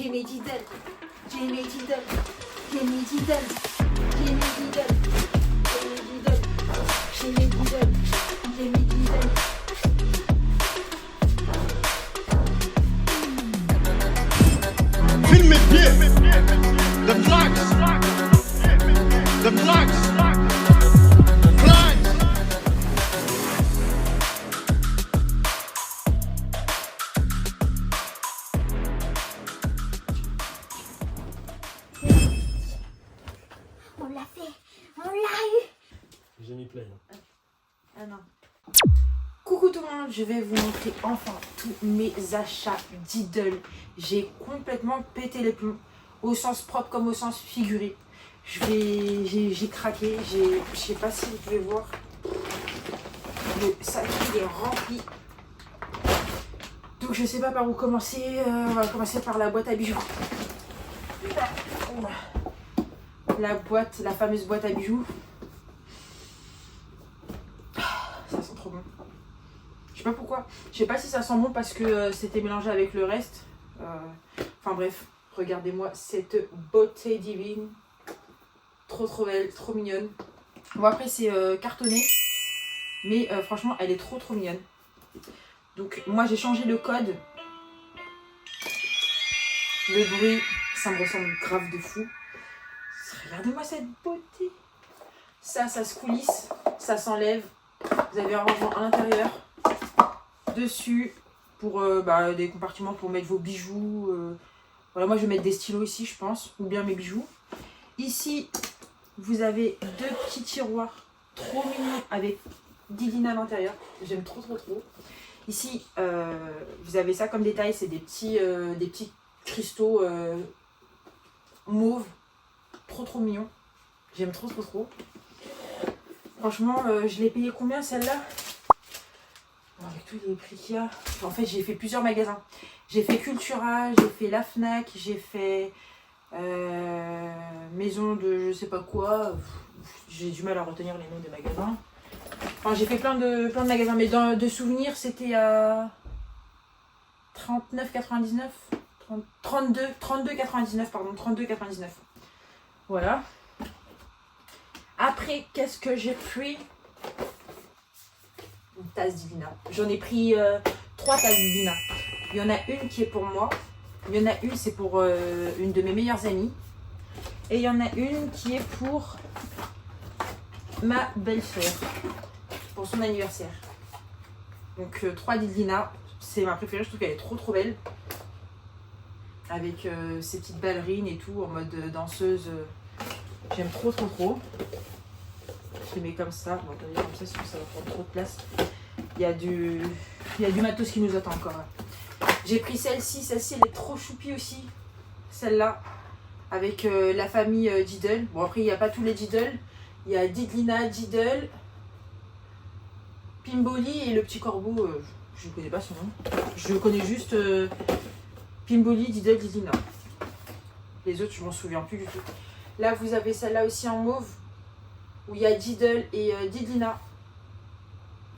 Jimmy Diddle, Jimmy Diddle, Jimmy Diddle, Jimmy Diddle, Jimmy Diddle, Jimmy Diddle, Jimmy Diddle. Filme mes pieds, the flags, the flags, flags. On l'a fait, on l'a eu. J'ai mis play. Ah non. Coucou tout le monde, je vais vous montrer enfin tous mes achats Diddle. J'ai complètement pété les plombs, au sens propre comme au sens figuré. J'ai craqué, je sais pas si vous pouvez voir. Le sac il est rempli. Donc je sais pas par où commencer. On va commencer par la boîte à bijoux. La boîte, la fameuse boîte à bijoux. Ça sent trop bon. Je sais pas pourquoi. Je sais pas si ça sent bon parce que c'était mélangé avec le reste. Enfin bref, regardez-moi cette beauté divine. Trop belle, trop mignonne. Bon après c'est cartonné. Mais franchement elle est trop mignonne. Donc moi j'ai changé le code. Le bruit, ça me ressemble grave de fou. Regardez-moi cette beauté. Ça se coulisse, ça s'enlève. Vous avez un rangement à l'intérieur. Dessus, pour des compartiments pour mettre vos bijoux. Voilà, moi je vais mettre des stylos ici, je pense. Ou bien mes bijoux. Ici, vous avez deux petits tiroirs trop mignons avec Didina à l'intérieur. J'aime trop. Ici, vous avez ça comme détail. C'est des petits cristaux mauves. Trop mignon. J'aime trop. Franchement, je l'ai payé combien celle-là? Avec tous les prix qu'il y a. En fait, j'ai fait plusieurs magasins. J'ai fait Cultura, j'ai fait la Fnac, j'ai fait Maison de je sais pas quoi. J'ai du mal à retenir les noms des magasins. Enfin, j'ai fait plein de magasins, mais de souvenirs, c'était à 39,99. 32,99 pardon, 32,99. Voilà. Après, qu'est-ce que j'ai pris? Une tasse Divina. J'en ai pris 3 tasses Divina. Il y en a une qui est pour moi. Il y en a une, c'est pour une de mes meilleures amies. Et il y en a une qui est pour ma belle-sœur. Pour son anniversaire. Donc 3 Divina. C'est ma préférée. Je trouve qu'elle est trop belle. Avec ses petites ballerines et tout, en mode danseuse. J'aime trop. Je les mets comme ça. Bon, comme ça, sinon ça va prendre trop de place. Il y a du matos qui nous attend encore. J'ai pris celle-ci. Celle-ci, elle est trop choupie aussi. Celle-là. Avec la famille Diddle. Bon, après, il n'y a pas tous les Diddle. Il y a Didlina, Diddle, Pimboli et le petit corbeau. Je ne connais pas son nom. Je connais juste Pimboli, Diddle, Didlina. Les autres, je m'en souviens plus du tout. Là, vous avez celle-là aussi en mauve. Où il y a Diddle et Didlina.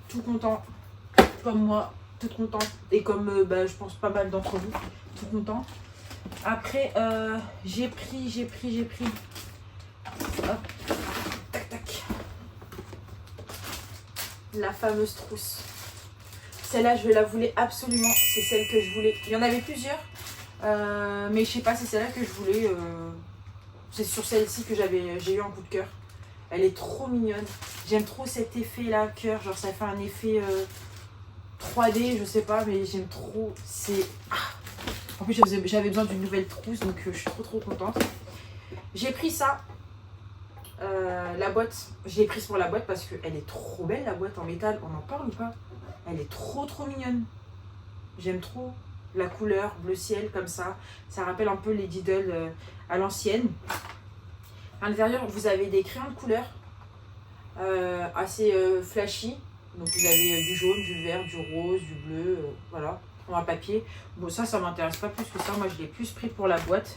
Tout content. Comme moi. Toute contente. Et comme je pense pas mal d'entre vous. Tout content. Après, j'ai pris. Hop. Tac. La fameuse trousse. Celle-là, je la voulais absolument. C'est celle que je voulais. Il y en avait plusieurs. Mais je sais pas, c'est celle-là que je voulais. C'est sur celle-ci que j'ai eu un coup de cœur. Elle est trop mignonne. J'aime trop cet effet-là, cœur. Genre, ça fait un effet 3D, je sais pas, mais j'aime trop. C'est. En plus, j'avais besoin d'une nouvelle trousse, donc je suis trop contente. J'ai pris ça. La boîte. Je l'ai prise pour la boîte parce qu'elle est trop belle, la boîte en métal. On en parle ou pas? Elle est trop mignonne. J'aime trop la couleur bleu ciel comme ça. Ça rappelle un peu les Diddle à l'ancienne. À l'intérieur, vous avez des crayons de couleur assez flashy. Donc vous avez du jaune, du vert, du rose, du bleu, voilà, en papier. Bon, ça m'intéresse pas plus que ça. Moi, je l'ai plus pris pour la boîte.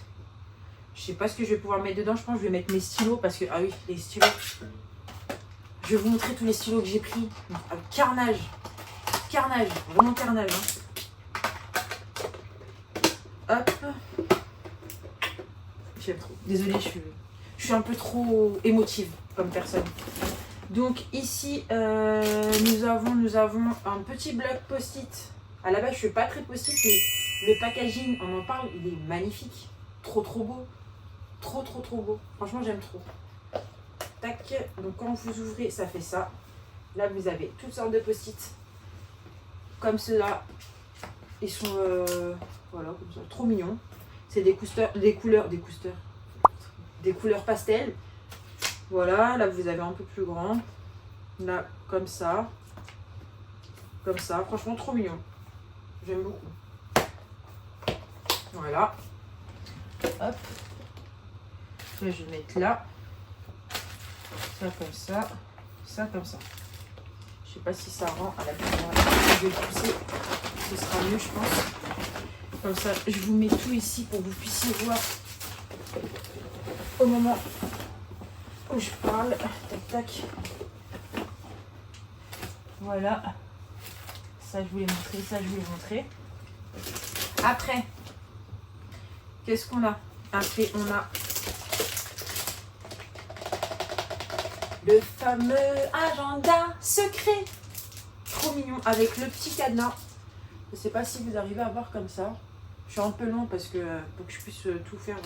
Je sais pas ce que je vais pouvoir mettre dedans. Je pense que je vais mettre mes stylos parce que, ah oui, les stylos. Je vais vous montrer tous les stylos que j'ai pris. Carnage, vraiment carnage. Hein. Hop. J'aime trop. Désolée, je suis un peu trop émotive comme personne. Donc ici, nous avons un petit bloc post-it. À la base, je suis pas très post-it, mais le packaging, on en parle, il est magnifique. Trop beau. Trop beau. Franchement, j'aime trop. Tac. Donc quand vous ouvrez, ça fait ça. Là, vous avez toutes sortes de post-it. Comme ceux-là. Ils sont, voilà, comme ça. Trop mignons. C'est des couleurs pastel. Voilà, là vous avez un peu plus grand. Là, comme ça. Comme ça. Franchement, trop mignon. J'aime beaucoup. Voilà. Hop. Je vais mettre là. Ça comme ça. Ça comme ça. Je sais pas si ça rend à la caméra. Je vais pousser. Ce sera mieux, je pense. Comme ça, je vous mets tout ici pour que vous puissiez voir au moment où je parle. Tac. Voilà. Ça, je voulais montrer. Ça, je voulais montrer. Après, qu'est-ce qu'on a? Après, on a le fameux agenda secret. Trop mignon. Avec le petit cadenas. Je ne sais pas si vous arrivez à voir comme ça. Je suis un peu long parce que pour que je puisse tout faire,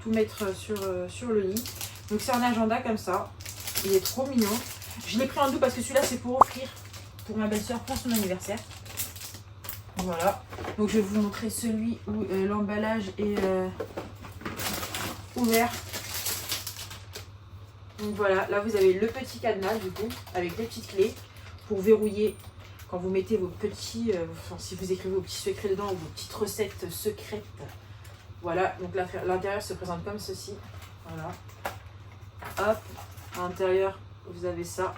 tout mettre sur le lit. Donc c'est un agenda comme ça. Il est trop mignon. Je l'ai pris en double parce que celui-là c'est pour offrir pour ma belle-sœur pour son anniversaire. Voilà. Donc je vais vous montrer celui où l'emballage est ouvert. Donc voilà, là vous avez le petit cadenas du coup avec les petites clés pour verrouiller. Quand vous mettez vos petits, si vous écrivez vos petits secrets dedans ou vos petites recettes secrètes. Voilà, donc l'intérieur se présente comme ceci. Voilà. Hop, à l'intérieur, vous avez ça.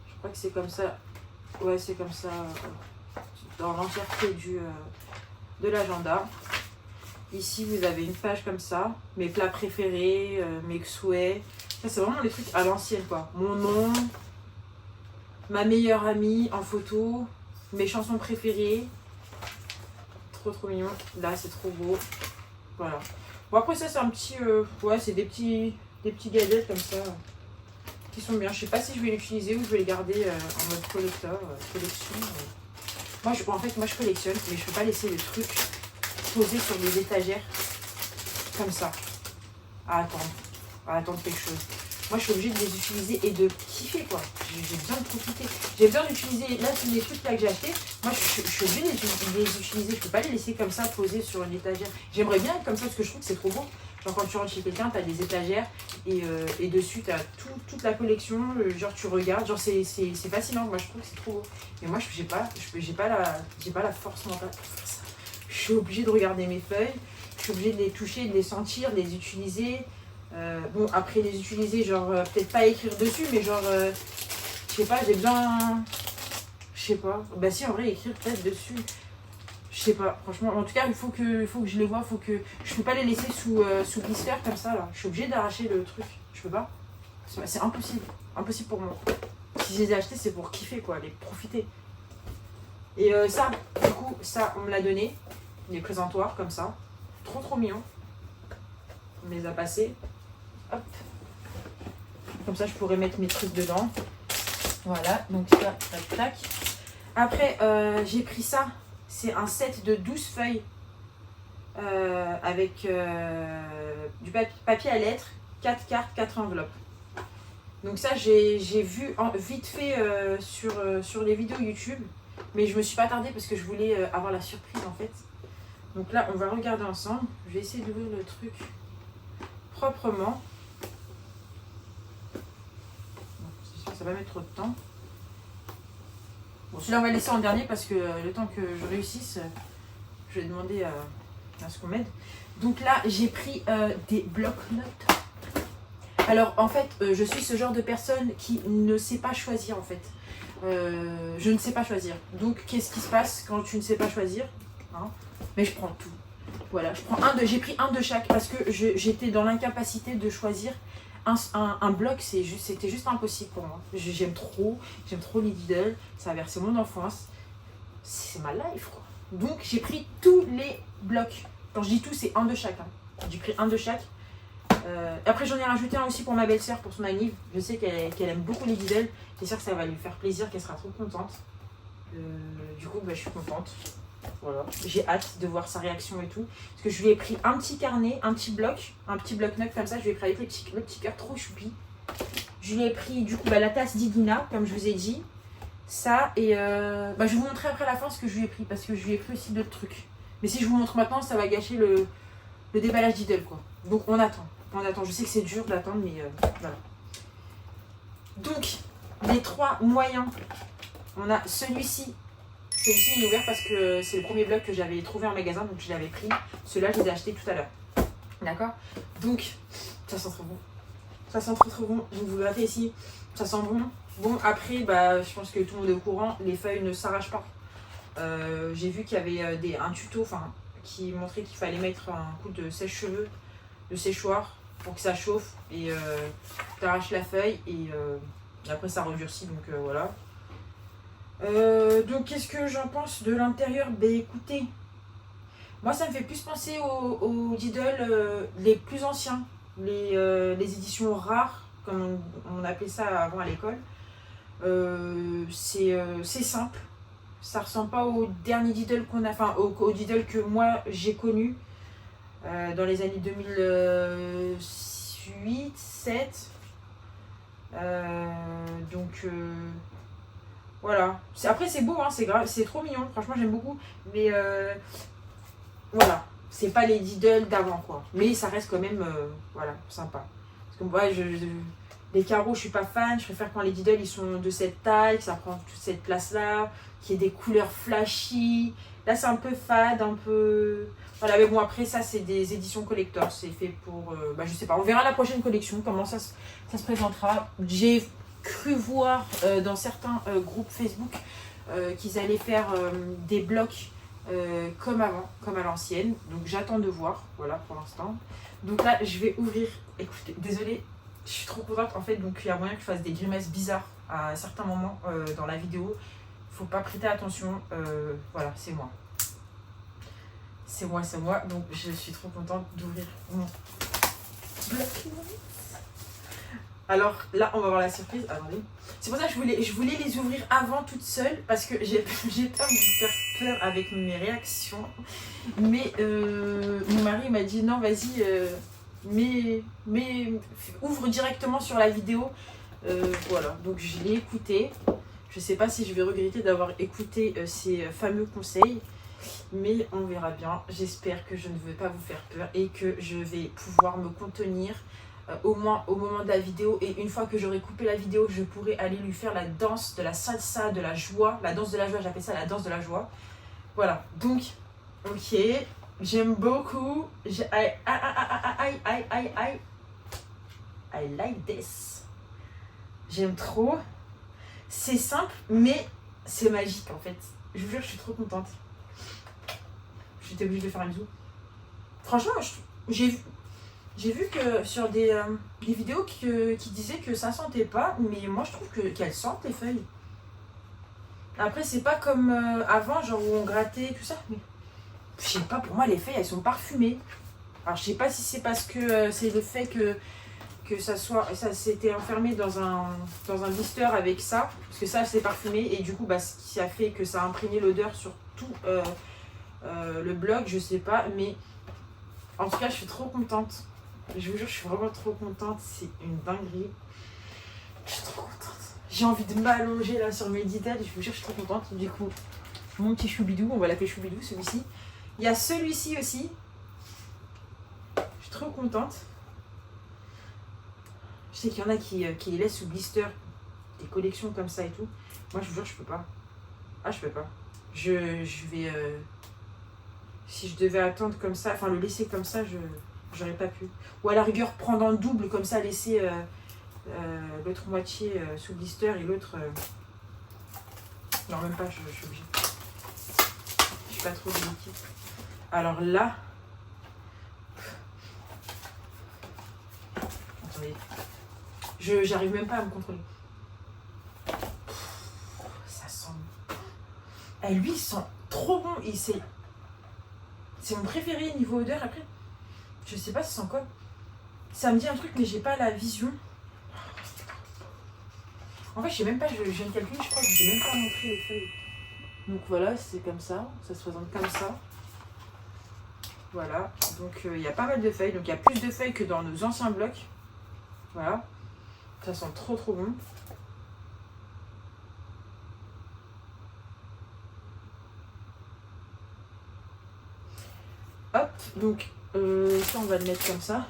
Je crois que c'est comme ça. Ouais, c'est comme ça dans l'entièreté de l'agenda. Ici, vous avez une page comme ça. Mes plats préférés, mes souhaits. Ça, c'est vraiment les trucs à l'ancienne, quoi. Mon nom. Ma meilleure amie en photo, mes chansons préférées. Trop mignon. Là, c'est trop beau. Voilà. Bon, après, ça, c'est un petit. Ouais, c'est des petits gadgets comme ça. Qui sont bien. Je sais pas si je vais l'utiliser ou je vais les garder en mode collector, collection. En fait, moi, je collectionne, mais je peux pas laisser le truc posé sur des étagères comme ça. À attendre quelque chose. Moi, je suis obligée de les utiliser et de kiffer, quoi. J'ai besoin de profiter. J'ai besoin d'utiliser... Là, c'est des trucs là que j'ai achetés. Moi, je suis obligée de les utiliser. Je peux pas les laisser comme ça, posés sur une étagère. J'aimerais bien être comme ça, parce que je trouve que c'est trop beau. Genre, quand tu rentres chez quelqu'un, tu as des étagères. Et dessus, tu as toute la collection. Genre, tu regardes. Genre, c'est fascinant. Moi, je trouve que c'est trop beau. Mais moi, j'ai pas la force mentale pour faire ça. Je suis obligée de regarder mes feuilles. Je suis obligée de les toucher, de les sentir, de les utiliser. Bon, après les utiliser, genre, peut-être pas écrire dessus, mais genre, je sais pas, j'ai besoin, je sais pas, bah si, en vrai, écrire peut-être dessus, je sais pas, franchement, en tout cas, il faut que je les vois, je peux pas les laisser sous blister comme ça, là, je suis obligée d'arracher le truc, je peux pas, c'est impossible pour moi, si je les ai achetés, c'est pour kiffer, quoi, les profiter, et ça, du coup, ça, on me l'a donné, les présentoirs, comme ça, trop mignon, on me les a passés. Hop. Comme ça, je pourrais mettre mes trucs dedans. Voilà, donc ça, tac. Après, j'ai pris ça. C'est un set de 12 feuilles avec du papier à lettres, 4 cartes, 4 enveloppes. Donc ça, j'ai vu vite fait sur les vidéos YouTube. Mais je me suis pas attardée parce que je voulais avoir la surprise en fait. Donc là, on va regarder ensemble. Je vais essayer d'ouvrir le truc proprement. Ça va mettre trop de temps. Bon, celui-là, on va laisser en dernier parce que le temps que je réussisse, je vais demander à ce qu'on m'aide. Donc là, j'ai pris des blocs-notes. Alors, en fait, je suis ce genre de personne qui ne sait pas choisir, en fait. Je ne sais pas choisir. Donc, qu'est-ce qui se passe quand tu ne sais pas choisir, hein? Mais je prends tout. Voilà, j'ai pris un de chaque parce que j'étais dans l'incapacité de choisir un bloc. C'était juste impossible pour moi. J'aime trop les Lidl. Ça a versé mon enfance. C'est ma life, quoi. Donc, j'ai pris tous les blocs. Quand je dis tout, c'est un de chacun. J'ai pris un de chaque. Après j'en ai rajouté un aussi pour ma belle-sœur, pour son anniv. Je sais qu'elle aime beaucoup les Lidl. J'espère que ça va lui faire plaisir, qu'elle sera trop contente. Du coup, je suis contente. Voilà. J'ai hâte de voir sa réaction et tout. Parce que je lui ai pris un petit carnet, un petit bloc-notes comme ça. Je lui ai pris avec le petit cœur trop choupi. Je lui ai pris du coup la tasse d'Idina, comme je vous ai dit. Ça, et je vais vous montrer après la fin ce que je lui ai pris. Parce que je lui ai pris aussi d'autres trucs. Mais si je vous montre maintenant, ça va gâcher le déballage d'Idle, quoi. Donc on attend. Je sais que c'est dur d'attendre, mais voilà. Donc, les 3 moyens. On a celui-ci. Celui-ci, il est ouvert parce que c'est le premier bloc que j'avais trouvé en magasin, donc je l'avais pris. Ceux-là, je les ai achetés tout à l'heure. D'accord? Donc, ça sent trop bon. Ça sent trop bon. Donc, vous grattez ici. Ça sent bon. Bon, après, je pense que tout le monde est au courant. Les feuilles ne s'arrachent pas. J'ai vu qu'il y avait un tuto qui montrait qu'il fallait mettre un coup de sèche-cheveux, de séchoir, pour que ça chauffe. Et tu arraches la feuille et après, ça redurcit. Donc, voilà. Donc qu'est-ce que j'en pense de l'intérieur? Écoutez, moi ça me fait plus penser aux Lidl les plus anciens, les éditions rares, comme on appelait ça avant à l'école. C'est simple, ça ressemble pas au dernier Lidl qu'on a, au Lidl que moi j'ai connu dans les années 2008, 7. Voilà. Après, c'est beau, hein, c'est trop mignon. Franchement, j'aime beaucoup. Mais voilà. C'est pas les Lidl d'avant, quoi. Mais ça reste quand même voilà, sympa. Parce que moi, les carreaux, je suis pas fan. Je préfère quand les Lidl ils sont de cette taille, que ça prend toute cette place-là, qu'il y ait des couleurs flashy. Là, c'est un peu fade, un peu. Voilà, mais bon, après, ça, c'est des éditions collector. C'est fait pour. Je sais pas. On verra la prochaine collection, comment ça se présentera. J'ai cru voir dans certains groupes Facebook qu'ils allaient faire des blocs comme avant, comme à l'ancienne. Donc j'attends de voir, voilà pour l'instant. Donc là je vais ouvrir, écoutez, désolée, je suis trop contente en fait, donc il y a moyen que je fasse des grimaces bizarres à certains moments dans la vidéo. Faut pas prêter attention, voilà, c'est moi. C'est moi, donc je suis trop contente d'ouvrir mon bloc. Alors là, on va voir la surprise. Attendez. C'est pour ça que je voulais les ouvrir avant toute seule parce que j'ai peur de vous faire peur avec mes réactions. Mais mon mari m'a dit non, vas-y, mais ouvre directement sur la vidéo. Voilà, donc je l'ai écouté. Je sais pas si je vais regretter d'avoir écouté ces fameux conseils. Mais on verra bien. J'espère que je ne vais pas vous faire peur et que je vais pouvoir me contenir. Au moins au moment de la vidéo, et une fois que j'aurai coupé la vidéo, je pourrai aller lui faire la danse de la salsa, de la joie, la danse de la joie, j'appelle ça la danse de la joie. Voilà, donc, ok, j'aime beaucoup, I like this, j'aime trop, c'est simple, mais c'est magique en fait, je vous jure, je suis trop contente. J'étais obligée de faire un bisou. Franchement, j'ai vu que sur des vidéos qui disaient que ça sentait pas, mais moi je trouve qu'elles sentent les feuilles. Après, c'est pas comme avant, genre où on grattait tout ça, mais je sais pas, pour moi les feuilles elles sont parfumées. Alors je sais pas si c'est parce que c'est le fait que ça s'était enfermé dans un blister avec ça, parce que ça c'est parfumé, et du coup ce qui a fait que ça a imprégné l'odeur sur tout le bloc, je sais pas, mais en tout cas je suis trop contente. Je vous jure, je suis vraiment trop contente. C'est une dinguerie. Je suis trop contente. J'ai envie de m'allonger là sur mes Lidl. Je vous jure, je suis trop contente. Du coup, mon petit choubidou, on va l'appeler choubidou celui-ci. Il y a celui-ci aussi. Je suis trop contente. Je sais qu'il y en a qui les laissent sous blister. Des collections comme ça et tout. Moi, je vous jure, je peux pas. Ah, je peux pas. Je vais. Si je devais attendre comme ça, enfin le laisser comme ça, j'aurais pas pu. Ou à la rigueur, prendre en double, comme ça, laisser l'autre moitié sous blister et l'autre... Non, même pas, je suis obligée. Je suis pas trop délicate. Alors là... Attendez. J'arrive même pas à me contrôler. Ça sent... Et lui, il sent trop bon. C'est mon préféré niveau odeur après. Je sais pas ça sent quoi. Ça me dit un truc mais j'ai pas la vision. En fait je sais même pas, je viens de calculer, je crois que je n'ai même pas montré les feuilles. Donc voilà, c'est comme ça se présente comme ça. Voilà, donc il y a pas mal de feuilles, donc il y a plus de feuilles que dans nos anciens blocs. Voilà, ça sent trop bon. Hop, donc ça on va le mettre comme ça.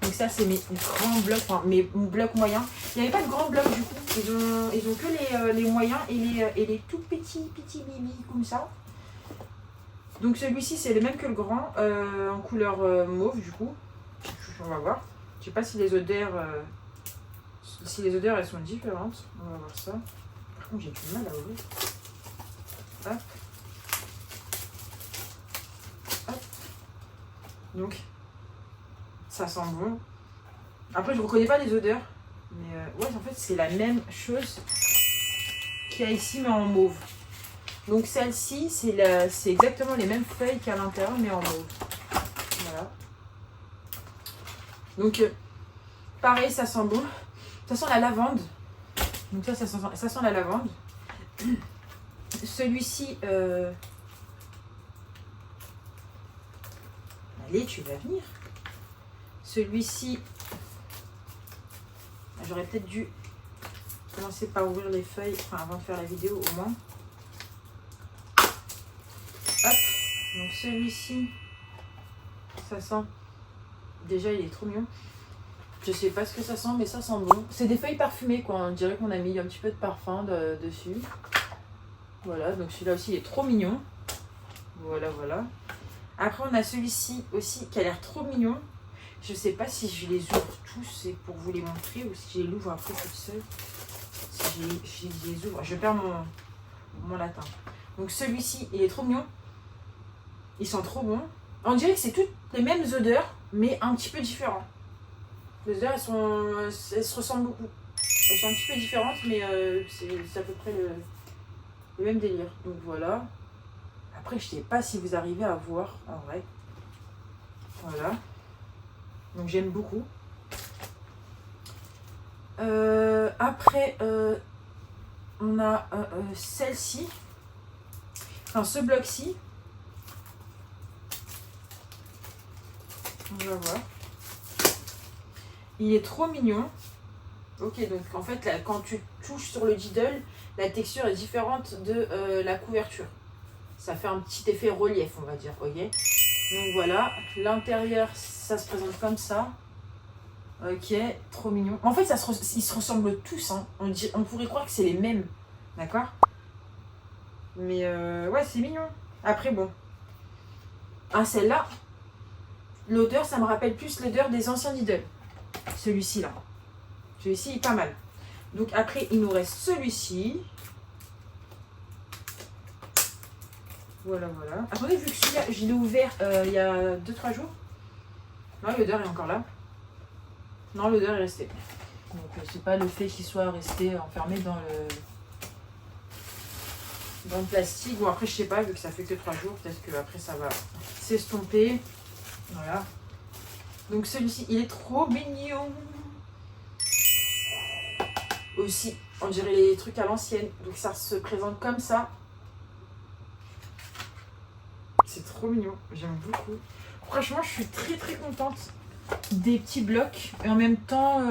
Donc ça c'est mes grands blocs, enfin mes blocs moyens. Il n'y avait pas de grands blocs du coup, ils ont que les moyens et les tout petits bibis comme ça. Donc celui-ci c'est le même que le grand, en couleur mauve du coup. On va voir. Je sais pas si les odeurs elles sont différentes. On va voir ça. Par contre j'ai du mal à ouvrir. Hop. Hop. Donc ça sent bon. Après je ne reconnais pas les odeurs. Mais ouais en fait c'est la même chose qu'il y a ici mais en mauve. Donc celle-ci c'est exactement les mêmes feuilles qu'à l'intérieur mais en mauve. Voilà. Donc pareil ça sent bon. Ça sent la lavande. Donc ça sent la lavande. Celui-ci allez tu vas venir. Celui-ci j'aurais peut-être dû commencer par ouvrir les feuilles, enfin avant de faire la vidéo au moins. Hop, donc celui-ci, ça sent, déjà il est trop mignon. Je sais pas ce que ça sent, mais ça sent bon. C'est des feuilles parfumées quoi, on dirait qu'on a mis un petit peu de parfum dessus. Voilà, donc celui-là aussi il est trop mignon. Voilà. Après on a celui-ci aussi qui a l'air trop mignon. Je sais pas si je les ouvre tous, c'est pour vous les montrer, ou si je les ouvre après toute seule. Si je les ouvre, je perds mon latin. Donc celui-ci, il est trop mignon. Il sent trop bon. On dirait que c'est toutes les mêmes odeurs, mais un petit peu différentes. Les odeurs, elles se ressemblent beaucoup. Elles sont un petit peu différentes, mais c'est à peu près le même délire. Donc voilà. Après, je sais pas si vous arrivez à voir en vrai. Voilà. Donc j'aime beaucoup. Après, on a celle-ci. Enfin, ce bloc-ci. On va voir. Il est trop mignon. Ok, donc en fait, là, quand tu touches sur le diddle, la texture est différente de la couverture. Ça fait un petit effet relief, on va dire. Ok. Donc voilà. L'intérieur, ça se présente comme ça. Ok, trop mignon. En fait, ils se ressemblent tous. Hein. On pourrait croire que c'est les mêmes. D'accord? Mais ouais, c'est mignon. Après, bon. Ah, celle-là, l'odeur, ça me rappelle plus l'odeur des anciens Lidl. Celui-ci, là. Celui-ci est pas mal. Donc après, il nous reste celui-ci. Voilà. Attendez, vu que celui-là, je l'ai ouvert il y a 2-3 jours. Non, l'odeur est encore là. Non, l'odeur est restée. Donc c'est pas le fait qu'il soit resté enfermé dans le plastique. Bon après je sais pas, vu que ça fait que 3 jours, peut-être que après ça va s'estomper. Voilà. Donc celui-ci, il est trop mignon. Aussi, on dirait les trucs à l'ancienne. Donc ça se présente comme ça. C'est trop mignon, j'aime beaucoup. Franchement, je suis très très contente des petits blocs. Et en même temps...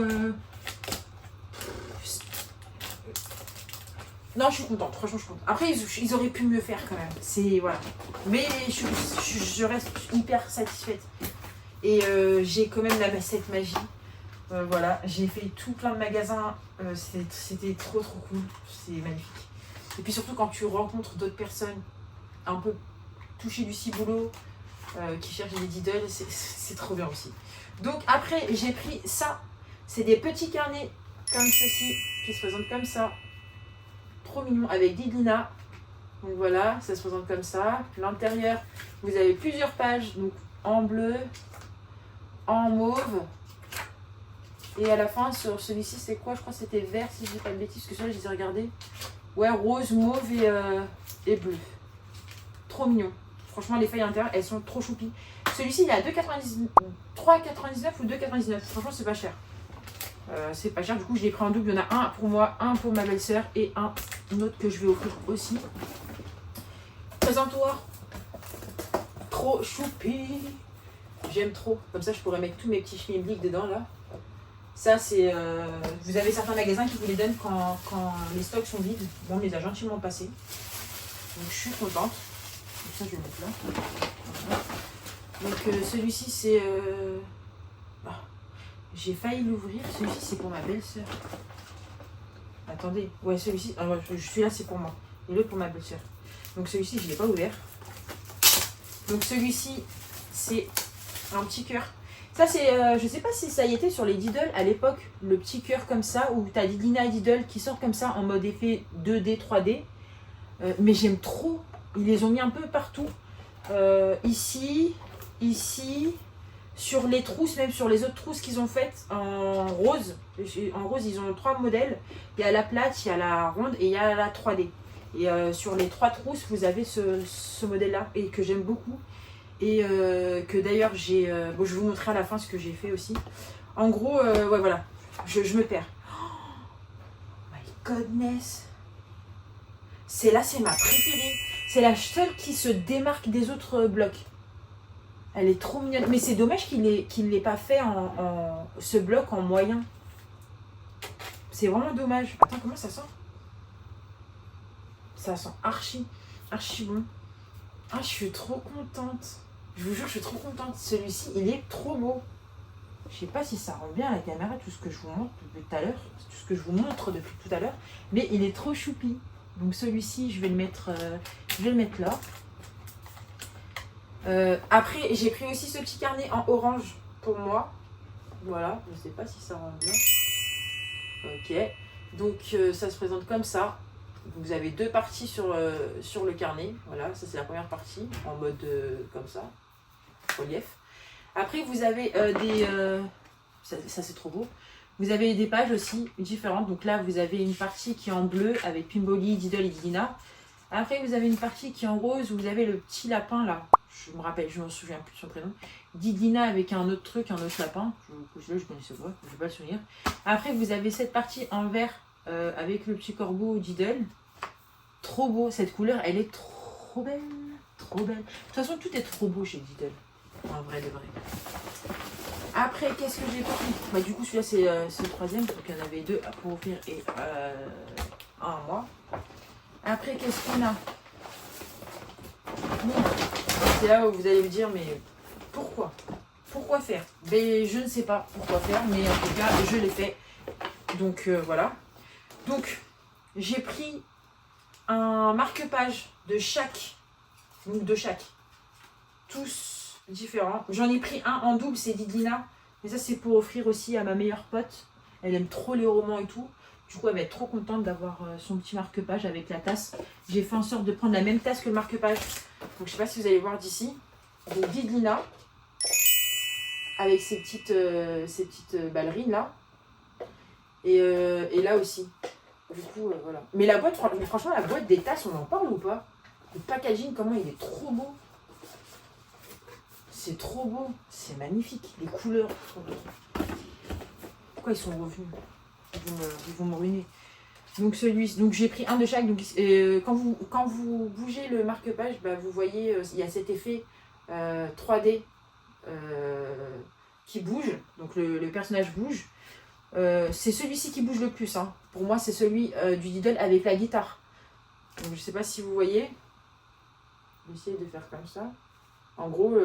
Non, je suis contente, franchement, je suis contente. Après, ils auraient pu mieux faire quand même. C'est... Voilà. Mais je reste hyper satisfaite. Et j'ai quand même la cette magie. Voilà, j'ai fait tout plein de magasins. C'était trop cool. C'est magnifique. Et puis surtout quand tu rencontres d'autres personnes un peu touchées du ciboulot, qui cherchent des diddles, c'est trop bien aussi. Donc après, j'ai pris ça. C'est des petits carnets comme ceci, qui se présentent comme ça. Trop mignon, avec des linas. Donc voilà, ça se présente comme ça. L'intérieur, vous avez plusieurs pages. Donc en bleu, en mauve. Et à la fin, sur celui-ci, c'est quoi? Je crois que c'était vert, si je dis pas de bêtises, parce que celui-là, je les ai regardés. Ouais, rose, mauve et bleu. Trop mignon. Franchement, les feuilles à l'intérieur, elles sont trop choupies. Celui-ci, il est à 3,99 ou 2,99. Franchement, c'est pas cher. C'est pas cher, du coup, je l'ai pris en double. Il y en a un pour moi, un pour ma belle-sœur et un autre que je vais offrir aussi. Présentoir. Trop choupi. J'aime trop. Comme ça, je pourrais mettre tous mes petits schmilblick dedans, là. Ça, c'est... vous avez certains magasins qui vous les donnent quand les stocks sont vides. Bon, on les a gentiment passés. Donc, je suis contente. Donc, ça, je vais le mettre là. Voilà. Donc, celui-ci, c'est... j'ai failli l'ouvrir. Celui-ci, c'est pour ma belle-sœur. Attendez. Ouais, celui-ci... celui-là, c'est pour moi. Et l'autre pour ma belle-sœur. Donc, celui-ci, je ne l'ai pas ouvert. Donc, celui-ci, c'est un petit cœur. Ça, c'est, je sais pas si ça y était sur les Diddle à l'époque, le petit cœur comme ça, où tu as Didlina et Diddle qui sortent comme ça en mode effet 2D, 3D. Mais j'aime trop. Ils les ont mis un peu partout. Ici, sur les trousses, même sur les autres trousses qu'ils ont faites en rose. En rose, ils ont 3 modèles. Il y a la plate, il y a la ronde et il y a la 3D. Et sur les 3 trousses, vous avez ce modèle-là et que j'aime beaucoup. Et que d'ailleurs j'ai... bon, je vais vous montrer à la fin ce que j'ai fait aussi. En gros, ouais, voilà. Je me perds. Oh my goodness. Celle-là, c'est ma préférée. C'est la seule qui se démarque des autres blocs. Elle est trop mignonne. Mais c'est dommage qu'il ne l'ait pas fait ce bloc en moyen. C'est vraiment dommage. Attends, comment ça sent? Ça sent archi bon. Ah, je suis trop contente. Je vous jure, je suis trop contente. Celui-ci, il est trop beau. Je sais pas si ça rend bien à la caméra tout ce que je vous montre depuis tout à l'heure. Tout ce que je vous montre depuis tout à l'heure. Mais il est trop choupi. Donc celui-ci, je vais le mettre là. Après, j'ai pris aussi ce petit carnet en orange pour moi. Voilà, je sais pas si ça rend bien. Ok. Donc ça se présente comme ça. Vous avez 2 parties sur le carnet. Voilà, ça c'est la première partie en mode comme ça, relief. Après vous avez ça c'est trop beau. Vous avez des pages aussi différentes. Donc là vous avez une partie qui est en bleu avec Pimboli, Diddle et Didlina. Après vous avez une partie qui est en rose où vous avez le petit lapin là. Je me souviens plus de son prénom. Didlina avec un autre truc, un autre lapin. Je connaissais pas, je vais pas le souvenir. Après vous avez cette partie en vert avec le petit corbeau Diddle. Trop beau, cette couleur, elle est trop belle. Trop belle. De toute façon, tout est trop beau chez Diddle. En vrai de vrai. Après, qu'est-ce que j'ai pris? Bah, du coup, celui-là, c'est le 3e. Donc, il y en avait 2 pour offrir et un à moi. Après, qu'est-ce qu'on a? Bon, c'est là où vous allez me dire, mais pourquoi? Pourquoi faire? Mais je ne sais pas pourquoi faire, mais en tout cas, je l'ai fait. Donc, voilà. Donc, j'ai pris un marque-page de chaque. Donc, de chaque. Tous différents. J'en ai pris un en double, c'est Didlina. Mais ça, c'est pour offrir aussi à ma meilleure pote. Elle aime trop les romans et tout. Du coup, elle va être trop contente d'avoir son petit marque-page avec la tasse. J'ai fait en sorte de prendre la même tasse que le marque-page. Donc, je sais pas si vous allez voir d'ici. Donc, Didlina. Avec ses petites ballerines là. Et là aussi. Du coup, voilà. Mais la boîte, franchement, la boîte des tasses, on en parle ou pas? Le packaging, comment il est trop beau. C'est trop beau. C'est magnifique. Les couleurs. Pourquoi ils sont revenus? Ils vont me ruiner. Donc donc j'ai pris un de chaque. Donc, quand vous bougez le marque-page, bah, vous voyez, il y a cet effet 3D qui bouge. Donc le personnage bouge. C'est celui-ci qui bouge le plus. Hein. Pour moi, c'est celui du Diddle avec la guitare. Donc, je sais pas si vous voyez. Je vais essayer de faire comme ça. En gros,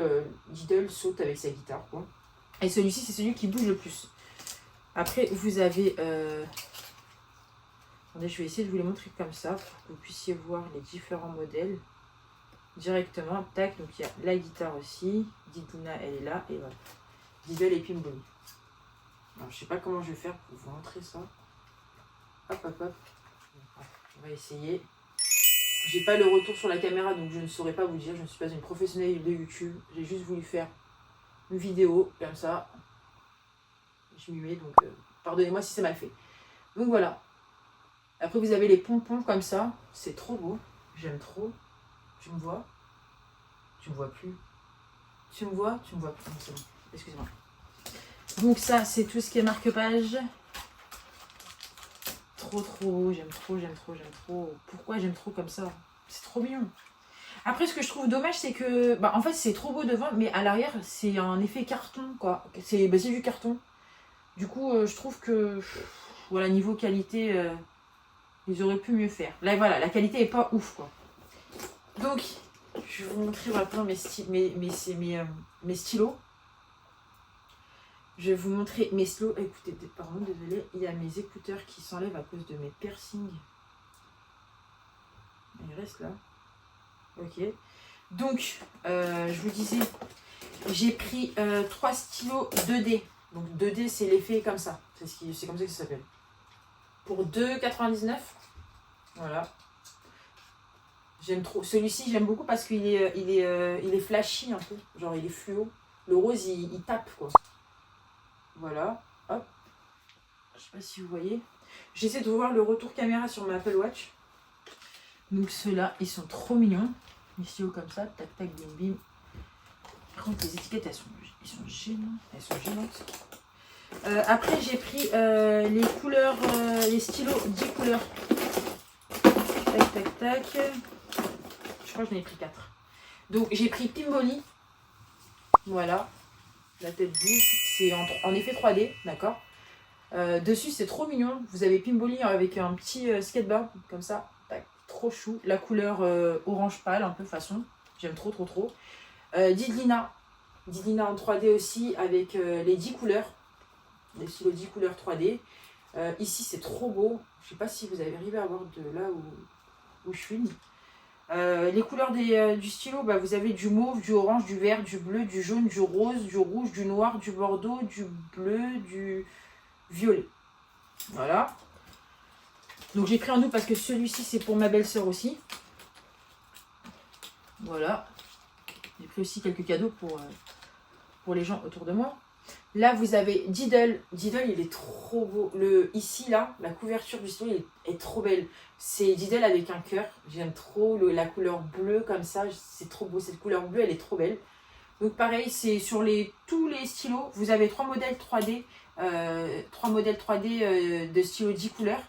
Diddle saute avec sa guitare, quoi. Et celui-ci, c'est celui qui bouge le plus. Après, vous avez... Attendez, je vais essayer de vous les montrer comme ça, pour que vous puissiez voir les différents modèles directement. Tac, donc il y a la guitare aussi. Didlina, elle est là, et voilà. Diddle et Pimboli. Alors, je sais pas comment je vais faire pour vous montrer ça. Hop, hop, hop. On va essayer. J'ai pas le retour sur la caméra, donc je ne saurais pas vous dire. Je ne suis pas une professionnelle de YouTube. J'ai juste voulu faire une vidéo comme ça. Je m'y mets, donc pardonnez-moi si c'est mal fait. Donc voilà. Après, vous avez les pompons comme ça. C'est trop beau. J'aime trop. Tu me vois? Tu me vois plus. Tu me vois plus. Non, c'est bon. Excusez-moi. Donc ça, c'est tout ce qui est marque-page. Trop. J'aime trop. Pourquoi j'aime trop comme ça? C'est trop mignon. Après, ce que je trouve dommage, c'est que... en fait, c'est trop beau devant, mais à l'arrière, c'est un effet carton, quoi. C'est du carton. Du coup, je trouve que... Voilà, niveau qualité, ils auraient pu mieux faire. Là, voilà, la qualité est pas ouf, quoi. Donc, je vais vous montrer maintenant mes stylos. Je vais vous montrer mes stylos. Écoutez, pardon, désolé, il y a mes écouteurs qui s'enlèvent à cause de mes piercings. Il reste là. Ok. Donc, je vous disais, j'ai pris 3 stylos 2D. Donc 2D, c'est l'effet comme ça. C'est comme ça que ça s'appelle. Pour 2,99. Voilà. J'aime trop. Celui-ci, j'aime beaucoup parce qu'il est flashy un peu. Genre, il est fluo. Le rose, il tape, quoi. Voilà. Hop. Je sais pas si vous voyez. J'essaie de voir le retour caméra sur ma Apple Watch. Donc ceux-là, ils sont trop mignons. Les stylos comme ça. Tac, tac, bim, bim. Par contre, les étiquettes, elles sont gênantes. Elles sont gênantes. Après, j'ai pris les couleurs, les stylos 10 couleurs. Tac, tac, tac. Je crois que j'en ai pris 4. Donc, j'ai pris Pimboli. Voilà. La tête bouge. C'est en effet 3D, d'accord. Dessus, c'est trop mignon. Vous avez Pimboli avec un petit skateboard, comme ça. Tac, trop chou. La couleur orange pâle, un peu façon. J'aime trop. Didlina en 3D aussi, avec les 10 couleurs. Les stylos 10 couleurs 3D. Ici, c'est trop beau. Je sais pas si vous avez arrivé à voir de là où je filme. Les couleurs du stylo, vous avez du mauve, du orange, du vert, du bleu, du jaune, du rose, du rouge, du noir, du bordeaux, du bleu, du violet. Voilà. Donc j'ai pris un double parce que celui-ci c'est pour ma belle-sœur aussi. Voilà. J'ai pris aussi quelques cadeaux pour les gens autour de moi. Là, vous avez Diddle. Diddle, il est trop beau. Ici, là, la couverture du stylo est trop belle. C'est Diddle avec un cœur. J'aime trop la couleur bleue comme ça. C'est trop beau. Cette couleur bleue, elle est trop belle. Donc, pareil, c'est sur tous les stylos. Vous avez 3 modèles 3D. 3 modèles 3D de stylos 10 couleurs.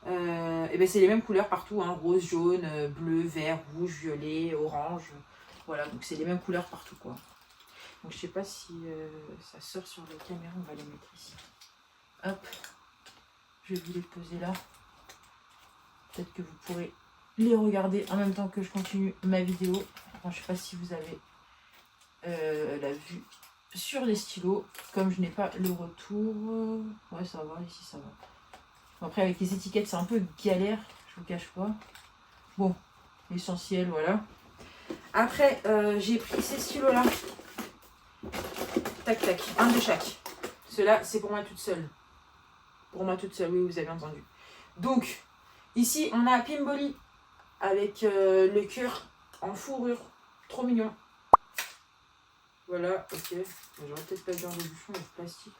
Et ben c'est les mêmes couleurs partout. Hein, rose, jaune, bleu, vert, rouge, violet, orange. Voilà, donc c'est les mêmes couleurs partout, quoi. Donc je sais pas si ça sort sur la caméra, on va les mettre ici. Hop, je vais vous les poser là. Peut-être que vous pourrez les regarder en même temps que je continue ma vidéo. Enfin, je sais pas si vous avez la vue sur les stylos. Comme je n'ai pas le retour, ouais ça va, ici ça va. Bon, après avec les étiquettes c'est un peu galère, je vous cache pas. Bon, l'essentiel, voilà. Après j'ai pris ces stylos là. Tac, tac, un de chaque. Ceux-là, c'est pour moi toute seule. Pour moi toute seule, oui, vous avez entendu. Donc, ici, on a Pimboli avec le cœur en fourrure. Trop mignon. Voilà, ok. J'aurais peut-être pas dû enlever le bouchon, le plastique.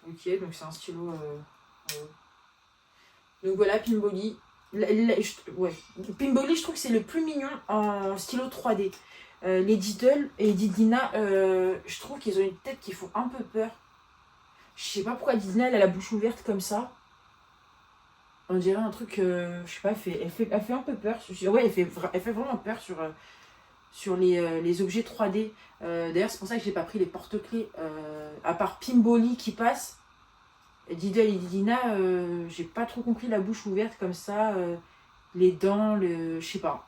Ok, donc c'est un stylo. Donc voilà, Pimboli. Ouais. Pimboli, je trouve que c'est le plus mignon en stylo 3D. Les Diddle et Didlina, je trouve qu'ils ont une tête qui font un peu peur. Je sais pas pourquoi Didlina elle a la bouche ouverte comme ça. On dirait un truc, je sais pas, elle fait un peu peur. Ouais, elle fait vraiment peur sur les objets 3D. D'ailleurs, c'est pour ça que j'ai pas pris les porte-clés. À part Pimboli qui passe, Diddle et Didlina, j'ai pas trop compris la bouche ouverte comme ça. Les dents, je sais pas.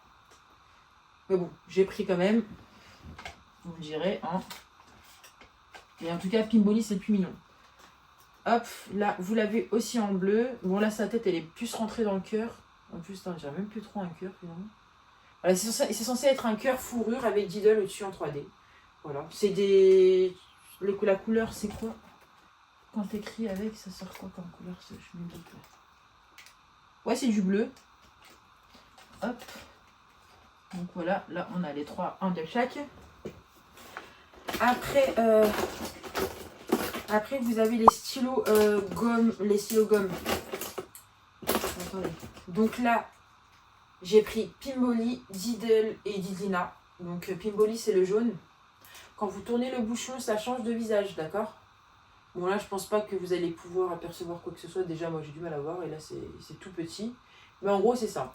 Mais bon, j'ai pris quand même. Vous me direz, hein. Et en tout cas, Pimboli, c'est le plus mignon. Hop, là, vous l'avez aussi en bleu. Bon, là, sa tête, elle est plus rentrée dans le cœur. En plus, on dirait même plus trop un cœur, finalement. Voilà, c'est censé être un cœur fourrure avec Diddle au-dessus en 3D. Voilà. C'est des... La couleur, c'est quoi? Quand t'écris avec, ça sort quoi comme couleur? Je mets le doute là. Ouais, c'est du bleu. Hop. Donc voilà, là on a les 3, un de chaque. Après, vous avez les stylos gomme, Attendez. Donc là, j'ai pris Pimboli, Diddle et Didlina. Donc Pimboli, c'est le jaune. Quand vous tournez le bouchon, ça change de visage, d'accord? Bon, là, je pense pas que vous allez pouvoir apercevoir quoi que ce soit. Déjà, moi, j'ai du mal à voir. Et là, c'est tout petit. Mais en gros, c'est ça.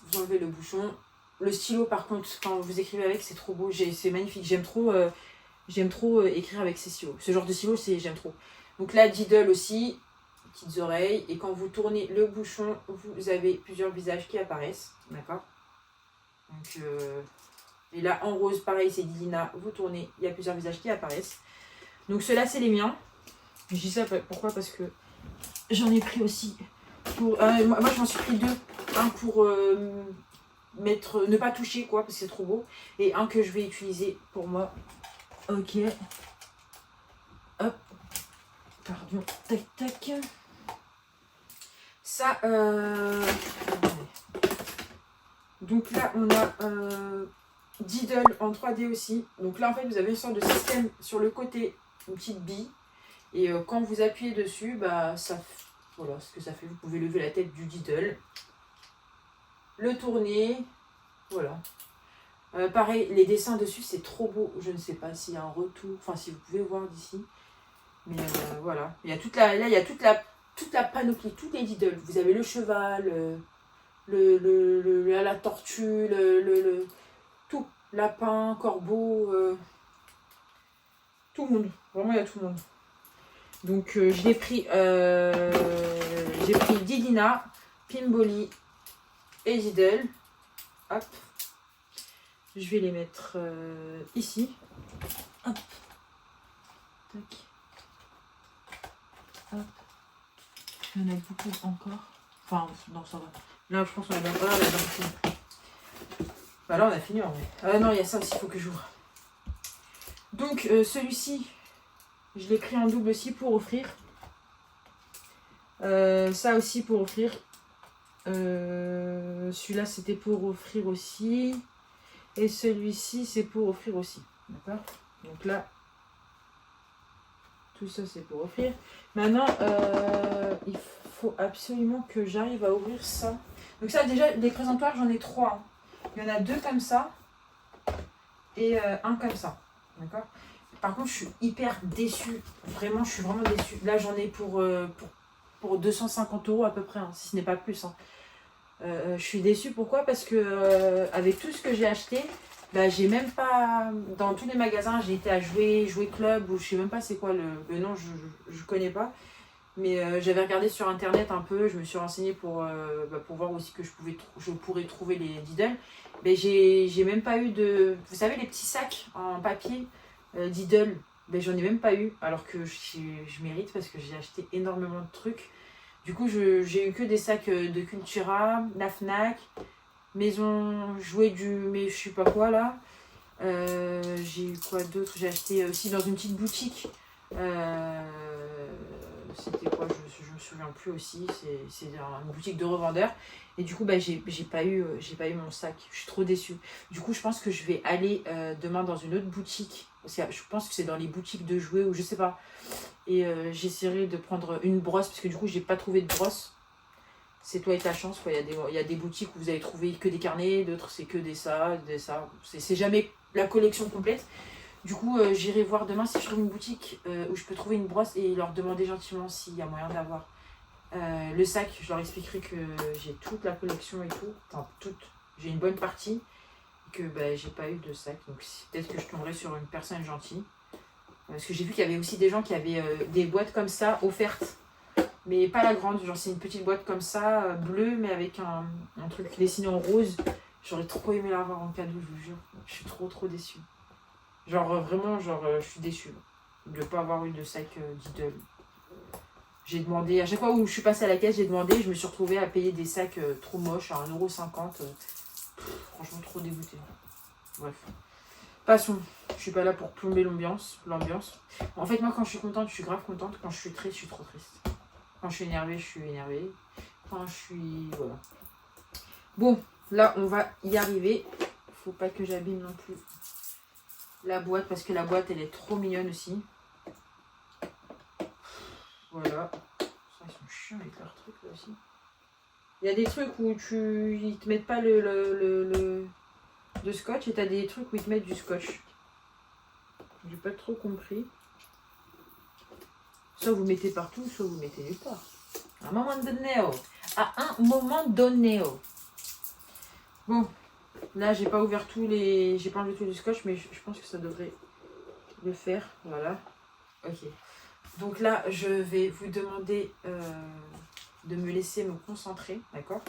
Vous enlevez le bouchon. Le stylo, par contre, quand vous écrivez avec, c'est trop beau. C'est magnifique. J'aime trop écrire avec ces stylos. Ce genre de stylo, j'aime trop. Donc là, Diddle aussi. Petites oreilles. Et quand vous tournez le bouchon, vous avez plusieurs visages qui apparaissent. D'accord? Donc, et là, en rose, pareil, c'est Didina. Vous tournez, il y a plusieurs visages qui apparaissent. Donc, ceux-là, c'est les miens. Je dis ça pourquoi? Parce que j'en ai pris aussi. Moi, je m'en suis pris deux. Un pour ne pas toucher, quoi, parce que c'est trop beau. Et un que je vais utiliser pour moi. Ok. Hop. Pardon. Tac, tac. Ça, donc là, on a Diddle en 3D aussi. Donc là, en fait, vous avez une sorte de système sur le côté, une petite bille. Et quand vous appuyez dessus, bah, voilà ce que ça fait. Vous pouvez lever la tête du Diddle, le tourner. Voilà. Pareil, les dessins dessus, c'est trop beau. Je ne sais pas s'il y a un retour, enfin, si vous pouvez voir d'ici. Mais voilà. Il y a là, il y a toute la panoplie, tous les Diddle. Vous avez le cheval, la tortue, tout. Lapin, corbeau, tout le monde. Vraiment, il y a tout le monde. Donc, j'ai pris Didina, Pimboli et Diddle. Hop. Je vais les mettre ici. Hop. Tac. Hop. Il y en a beaucoup encore. Enfin, non, ça va. Là, je pense qu'on a bien. Ah, là, fini. Bah là, on a fini en vrai. Ah non, il y a ça aussi, il faut que j'ouvre. Donc, celui-ci, je l'ai pris en double aussi pour offrir. Ça aussi pour offrir. Celui-là, c'était pour offrir aussi. Et celui-ci, c'est pour offrir aussi. D'accord? Donc là, tout ça, c'est pour offrir. Maintenant, il faut absolument que j'arrive à ouvrir ça. Donc ça, déjà, les présentoirs, j'en ai 3. Hein. Il y en a 2 comme ça. Et un comme ça. D'accord? Par contre, je suis hyper déçue. Vraiment, je suis vraiment déçue. Là, j'en ai pour 250 € à peu près, hein, si ce n'est pas plus. Hein. Je suis déçue. Pourquoi? Parce que avec tout ce que j'ai acheté, bah, j'ai même pas... Dans tous les magasins, j'ai été à jouer club, ou je sais même pas c'est quoi le nom, je connais pas. Mais j'avais regardé sur internet un peu, je me suis renseignée pour voir aussi que je pourrais trouver les Diddle. Mais j'ai même pas eu de... Vous savez, les petits sacs en papier Diddle, ben, j'en ai même pas eu, alors que je mérite parce que j'ai acheté énormément de trucs. Du coup, j'ai eu que des sacs de Cultura, la Fnac, Maison Jouet mais je sais pas quoi là. J'ai eu quoi d'autre? J'ai acheté aussi dans une petite boutique. C'était quoi? Je me souviens plus aussi. C'est une boutique de revendeurs. Et du coup, bah, j'ai pas eu mon sac. Je suis trop déçue. Du coup, je pense que je vais aller demain dans une autre boutique. Je pense que c'est dans les boutiques de jouets ou je sais pas. Et j'essaierai de prendre une brosse parce que du coup, j'ai pas trouvé de brosse. C'est toi et ta chance, quoi. Il y a des boutiques où vous allez trouver que des carnets, d'autres c'est que des ça. C'est jamais la collection complète. Du coup, j'irai voir demain si je trouve une boutique où je peux trouver une brosse et leur demander gentiment s'il y a moyen d'avoir le sac. Je leur expliquerai que j'ai toute la collection et tout. Enfin, toute. J'ai une bonne partie. Et que bah, j'ai pas eu de sac. Donc peut-être que je tomberai sur une personne gentille. Parce que j'ai vu qu'il y avait aussi des gens qui avaient des boîtes comme ça offertes. Mais pas la grande, genre c'est une petite boîte comme ça, bleue, mais avec un truc dessiné en rose. J'aurais trop aimé l'avoir en cadeau, je vous jure. Je suis trop déçue. Genre vraiment, je suis déçue de ne pas avoir eu de sac Diddle. J'ai demandé, à chaque fois où je suis passée à la caisse, j'ai demandé, je me suis retrouvée à payer des sacs trop moches à 1,50 €. Franchement, trop dégoûtée. Bref. Passons. Je suis pas là pour plomber l'ambiance. En fait, moi, quand je suis contente, je suis grave contente. Quand je suis triste, je suis trop triste. Quand je suis énervée, je suis énervée. Quand je suis... Voilà. Bon, là, on va y arriver. Faut pas que j'abîme non plus la boîte, parce que la boîte, elle est trop mignonne aussi. Voilà. Ça, ils sont chiants avec leurs trucs, là aussi. Il y a des trucs où ils te mettent pas le de scotch et t'as des trucs où ils te mettent du scotch. J'ai pas trop compris. Soit vous mettez partout, soit vous mettez nulle part. À un moment donné. À un moment donné. Bon, là j'ai pas ouvert tous les. J'ai pas enlevé tous les scotch, mais je pense que ça devrait le faire. Voilà. Ok. Donc là, je vais vous demander de me laisser me concentrer, d'accord?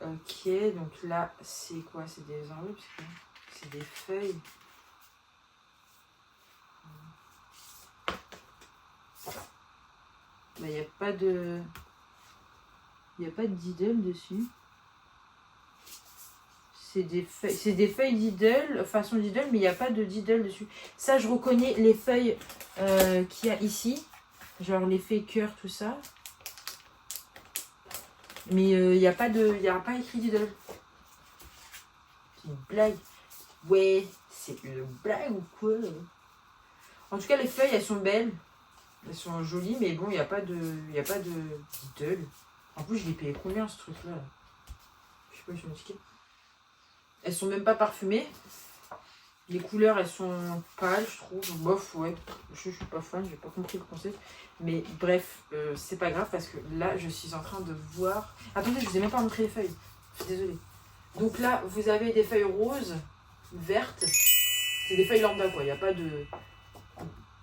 Ok, donc là, c'est quoi? C'est des enveloppes, c'est des feuilles. Il n'y a pas de... Il n'y a pas de Diddle dessus. C'est des feuilles Diddle, façon Diddle, mais il n'y a pas de Diddle dessus. Ça, je reconnais les feuilles qu'il y a ici. Genre les feuilles cœur, tout ça. Mais il n'y a pas écrit Diddle. C'est une blague. Ouais, c'est une blague ou quoi? En tout cas, les feuilles, elles sont belles. Elles sont jolies, mais bon, il n'y a pas de Diddle. En plus, je l'ai payé combien ce truc-là? Je sais pas, je suis Elles sont même pas parfumées. Les couleurs, elles sont pâles, je trouve. Bof, ouais. Je suis pas fan, j'ai pas compris le concept. Mais bref, c'est pas grave parce que là, je suis en train de voir... Attendez, je vous ai même pas montré les feuilles. Je suis désolée. Donc là, vous avez des feuilles roses, vertes. C'est des feuilles lambda, quoi. Il n'y a pas de...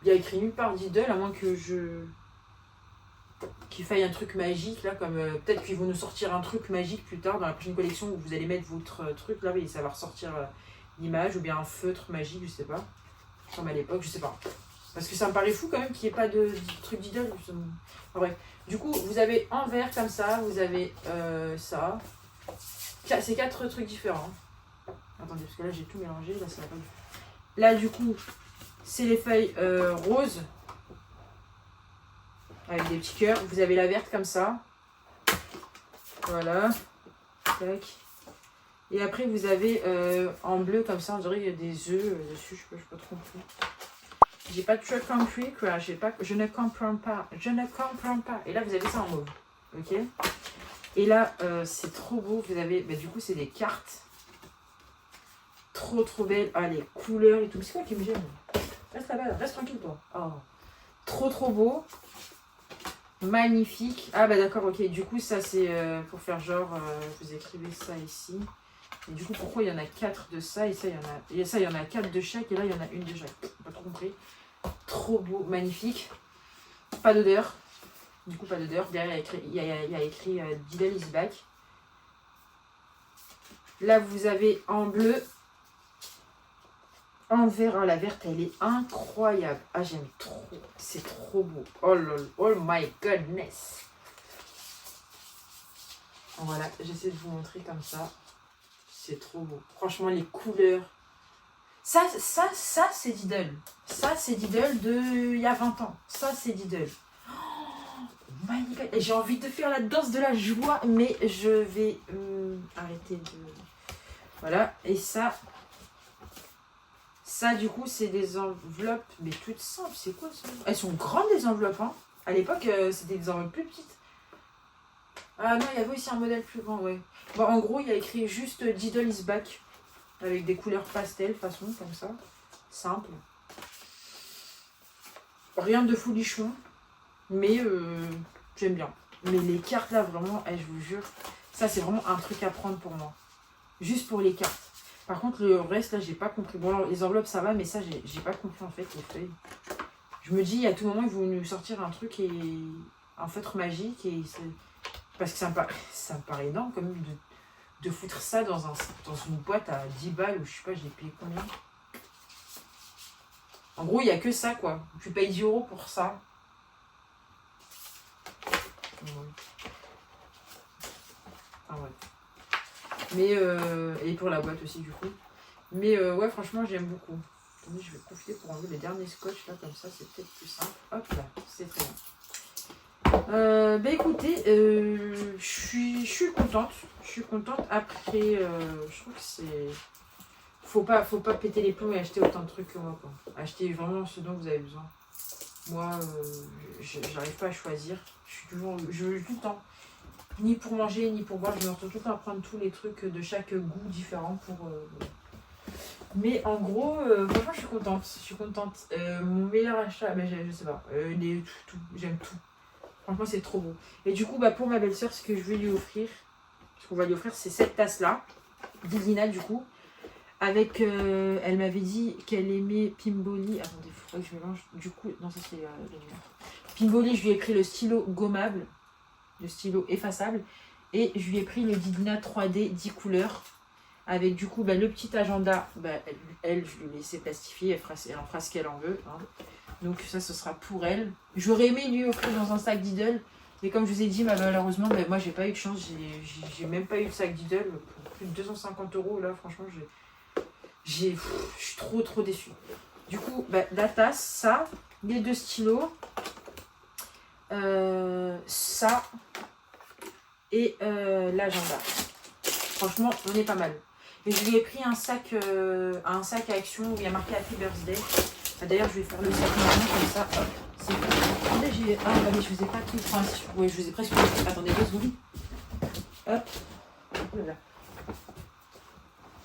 Il y a écrit nulle part Diddle, à moins que qu'il faille un truc magique, là, comme... peut-être qu'ils vont nous sortir un truc magique plus tard, dans la prochaine collection, où vous allez mettre votre truc, là, et ça va ressortir l'image, ou bien un feutre magique, je sais pas. Comme à l'époque, je sais pas. Parce que ça me paraît fou, quand même, qu'il n'y ait pas de truc Diddle. Enfin, bref. Du coup, vous avez en vert, comme ça, vous avez ça. C'est 4 trucs différents. Attendez, parce que là, j'ai tout mélangé, là, ça va pas du tout. Là, du coup... C'est les feuilles roses avec des petits cœurs. Vous avez la verte comme ça. Voilà. Tac. Et après vous avez en bleu comme ça. On dirait qu'il y a des œufs dessus. Je sais pas trop compris. J'ai pas trop compris quoi. Je ne comprends pas. Je ne comprends pas. Et là vous avez ça en mauve. Ok. Et là c'est trop beau. Vous avez. Bah, du coup c'est des cartes. Trop belles. Ah les couleurs et tout. C'est quoi qui me gêne? Reste là-bas, reste tranquille toi. Oh. Trop beau. Magnifique. Ah bah d'accord, ok. Du coup ça c'est pour faire genre, vous écrivez ça ici. Et du coup pourquoi il y en a 4 de ça et ça il y en a 4 de chaque et là il y en a une de chaque. Pas trop compris. Trop beau, magnifique. Pas d'odeur. Du coup pas d'odeur. Derrière il y a écrit Diddle is back. Là vous avez en bleu. En vert, hein, la verte, elle est incroyable. Ah, j'aime trop. C'est trop beau. Oh, lol. Oh my goodness. Voilà, j'essaie de vous montrer comme ça. C'est trop beau. Franchement, les couleurs. Ça c'est Diddle. Ça, c'est Diddle de il y a 20 ans. Ça, c'est Diddle. Oh my god. Et j'ai envie de faire la danse de la joie, mais je vais arrêter de... Voilà, et ça... Ça, du coup, c'est des enveloppes, mais toutes simples. C'est quoi ça? Elles sont grandes, les enveloppes. Hein. À l'époque, c'était des enveloppes plus petites. Ah non, il y avait aussi un modèle plus grand, ouais. Bon, en gros, il y a écrit juste Diddle is back. Avec des couleurs pastel, façon, comme ça. Simple. Rien de folichon. Mais j'aime bien. Mais les cartes, là, vraiment, je vous jure, ça, c'est vraiment un truc à prendre pour moi. Juste pour les cartes. Par contre, le reste, là, j'ai pas compris. Bon, alors, les enveloppes, ça va, mais ça, j'ai pas compris, en fait, les feuilles. Je me dis, à tout moment, ils vont nous sortir un truc, et un feutre magique, et parce que ça me paraît énorme, quand même, de foutre ça dans une boîte à 10 balles, ou je sais pas, je l'ai payé combien. En gros, il n'y a que ça, quoi. Tu payes 10 € pour ça. Ah ouais. Mais, et pour la boîte aussi du coup. Mais ouais, franchement, j'aime beaucoup. Attendez, je vais profiter pour enlever les derniers scotch là, comme ça, c'est peut-être plus simple. Hop là, c'est très bien. Bah écoutez, je suis contente. Je suis contente. Après, je trouve que c'est... Faut pas péter les plombs et acheter autant de trucs que moi, quoi. Achetez vraiment ce dont vous avez besoin. Moi, j'arrive pas à choisir. Je veux tout le temps. ni pour manger, ni pour boire. Je me retrouve tout le temps à prendre tous les trucs de chaque goût différent pour... Mais en gros, franchement, je suis contente. Je suis contente. Mon meilleur achat, mais je sais pas, tout, j'aime tout. Franchement, c'est trop beau. Et du coup, bah, pour ma belle-sœur, ce que je vais lui offrir, ce qu'on va lui offrir, c'est cette tasse-là, d'Ilina, du coup. Avec, elle m'avait dit qu'elle aimait Pimboli. Attendez, il faudrait que je mélange. Du coup, non, ça c'est les lumières. Pimboli, je lui ai pris le stylo gommable, le stylo effaçable. Et je lui ai pris le d'Ilina 3D 10 couleurs. Avec du coup, bah, le petit agenda. Bah, elle, je lui ai laissé plastifier. Elle en fera ce qu'elle en veut. Hein. Donc ça, ce sera pour elle. J'aurais aimé lui offrir dans un sac Lidl. Mais comme je vous ai dit, malheureusement, bah, moi, j'ai pas eu de chance. J'ai même pas eu de sac Lidl. Pour plus de 250 €, là, franchement, je suis trop déçue. Du coup, bah, la tasse, ça, les 2 stylos, ça et l'agenda. Franchement, on est pas mal. Et je lui ai pris un sac à Action où il y a marqué Happy Birthday. D'ailleurs, je vais faire le sac maintenant comme ça. Hop, c'est bon. Attendez, bah, mais je vous ai pas tout. Enfin, oui, je vous ai presque. Attendez 2 secondes. Hop. Voilà.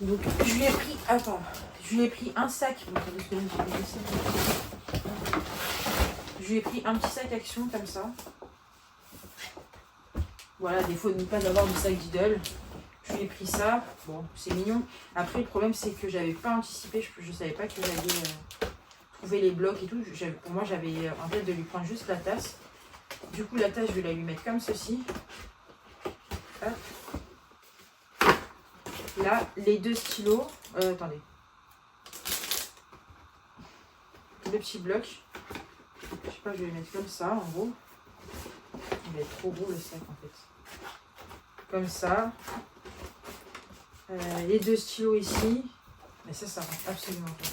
Donc, je lui ai pris. Attends. Je lui ai pris un sac. Je lui ai pris un petit sac Action comme ça. Voilà, des fois, ne pas avoir du sac Lidl. Je lui ai pris ça. Bon, c'est mignon. Après, le problème, c'est que j'avais pas anticipé. Je savais pas que j'allais trouver les blocs et tout. Pour moi, j'avais en tête de lui prendre juste la tasse. Du coup, la tasse, je vais la lui mettre comme ceci. Hop. Là, les 2 stylos. Attendez. Le petit bloc. Je sais pas, je vais les mettre comme ça, en gros. Il va être trop gros le sac, en fait. Comme ça. Les 2 stylos ici. Mais ça rentre absolument pas.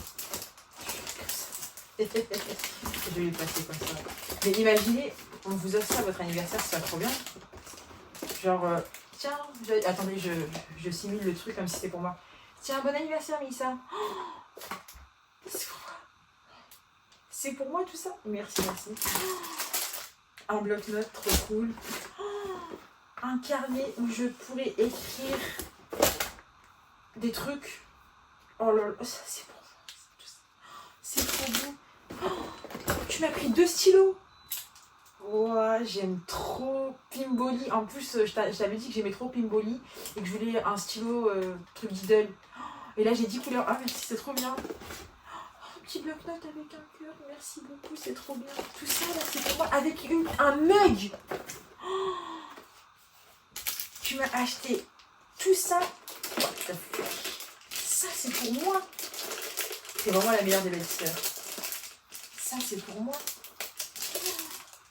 Je vais les passer comme ça. Mais imaginez, on vous offre ça à votre anniversaire, ça va trop bien. Genre, tiens, attendez, je simule le truc comme si c'était pour moi. Tiens, bon anniversaire, Mélissa. Oh, c'est pour moi. C'est pour moi tout ça. Merci. Un bloc-notes, trop cool. Oh, un carnet où je pourrais écrire des trucs. Oh là là, ça c'est pour moi. C'est trop beau. Oh, tu m'as pris 2 stylos. Ouais, j'aime trop Pimboli. En plus, je t'avais dit que j'aimais trop Pimboli et que je voulais un stylo truc Lidl. Et là, j'ai 10 couleurs. Ah, merci, c'est trop bien. Un petit bloc-notes avec un cœur. Merci beaucoup, c'est trop bien. Tout ça, là, c'est pour moi. Avec un mug. Oh, tu m'as acheté tout ça. Ça, c'est pour moi. C'est vraiment la meilleure des belles-sœurs. Ça, c'est pour moi.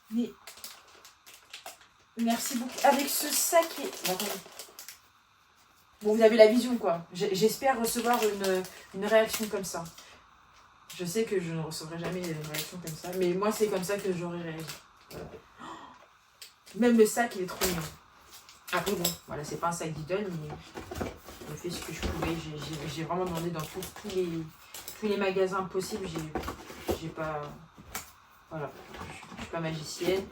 Mais merci beaucoup. Avec ce sac et... Bon, vous avez la vision, quoi. J'espère recevoir une réaction comme ça. Je sais que je ne recevrai jamais une réaction comme ça. Mais moi, c'est comme ça que j'aurais réagi. Voilà. Même le sac, il est trop mignon. Après, bon, voilà, c'est pas un sac Lidl, mais j'ai fait ce que je pouvais. J'ai vraiment demandé dans tous les magasins possibles. J'ai pas... Voilà, je suis pas magicienne.